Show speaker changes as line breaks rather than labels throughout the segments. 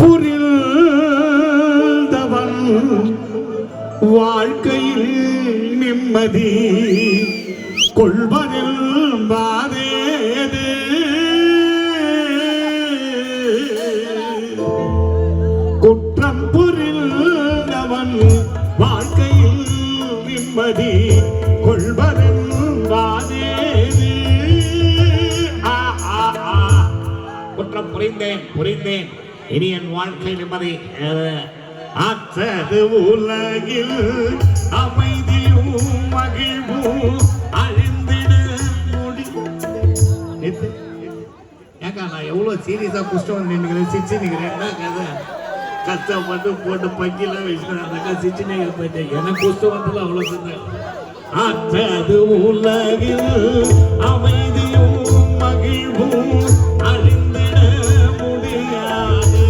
புரிந்தவன் வாழ்க்கையில் நிம்மதி கொள்வதில் பாதேது. குற்றம் புரிந்தவன் வாழ்க்கையில் நிம்மதி கொள்வதில் பாதேது. குற்றம் புரிந்தேன் இனி என் வாழ்க்கை நிம்மதி. ஆற்றது உலகில் அமைதியும் மகிழ்வும் அழிந்திட ஏக்கா நான் எவ்வளோ சீரியஸா புஷ்டம் நின்றுக்கிறேன் சிச்சு நிற்கிறேன். என்ன கதை கஷ்டப்பட்டு போட்டு பங்கிலாம் வச்சுக்கிறேன். அந்த சிச்சு நிற்கிற போயிட்டேன். எனக்கு புஷ்டம் வந்தது அவ்வளோ சொன்னேன். ஆற்றது உலகில் அமைதியும் மகிழ்வும் அழிந்திட முடியாது.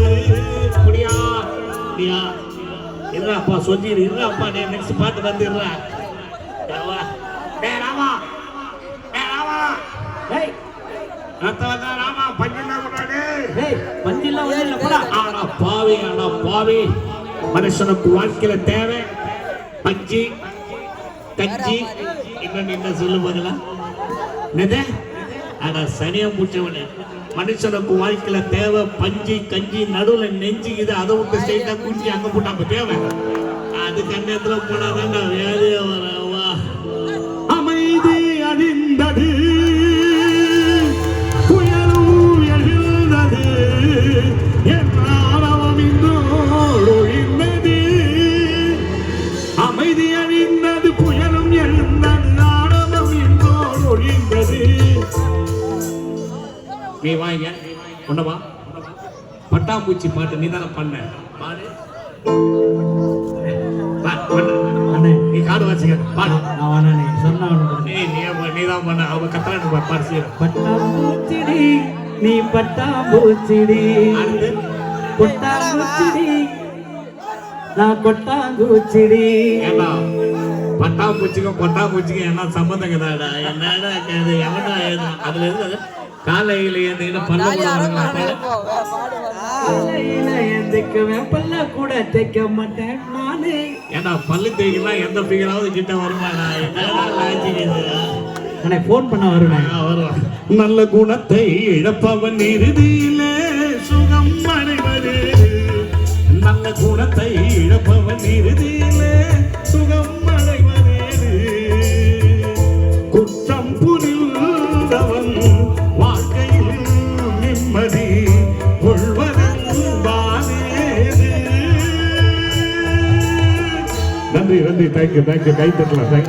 இருப்பா சொல்லிடு இருப்பா. நீ நெக்ஸ்ட் பாட்டு வந்துடுறா. மனுஷனுக்கு வாழ்க்கையில தேவை பஞ்சி கஞ்சி. இன்னொன்னு என்ன சொல்லுவாங்களா சனியா பூச்சவனு. மனுஷனுக்கு வாழ்க்கையில தேவை பஞ்சு கஞ்சி. நடுவுல நெஞ்சுக்குது அதை விட்டு ஸ்ட்ரைட்டா குஞ்சி அங்க போட்டா அப்ப தேவை. அது கண்ணத்துல போனாதான் வேலையே வரவா. அமைதி அழிந்தது புயலும் எழுந்தது என்னாரவம் இன்னோடு ஒழிந்தது. அமைதி அழிந்தது புயலும் எழுந்தது ஆரவம் இன்னோடு ஒழிந்தது. நீ வாங்க ஒண்ணவா பட்டாம்பூச்சி பாட்டு நீ தானே பண்ண பாடு. நீ காடு வச்சுக்க பாடு. நீதான் பண்ண அவங்க கத்தலான்னு பாடு செய்ய.
பட்டாம்பூச்சிடி நீ பட்டாம்பூச்சிடி கொட்டாம்பூச்சிடி நான் கொட்டாம்பூச்சிடி.
ஏன்னா பட்டாம்பூச்சிக்கும் கொட்டாம்பூச்சிக்கும் என்ன சம்பந்தம் கிடையாடா. என்னடா எவனா அதுல இருந்து காலையில
பல்ல கூட தைக்க மாட்டேன் நானே.
ஏன்னா பல்லு தேய்க்கலாம் எந்த பிகராவது கிட்ட வருமாடா.
என்னடா போன் பண்ண வருவேன்.
நல்ல குணத்தை இழப்பவன் இறுதியில சுகம் அடைவது. நல்ல குணத்தை இழப்பவன் இறுதியில சுகம் அடைவது. குற்றம் புரிந்தவன் வாழ்க்கையில் நிம்மதி கொள்வதன் பாதேது. நன்றி தேங்க்யூ கை தட்டலாம். தேங்க்யூ.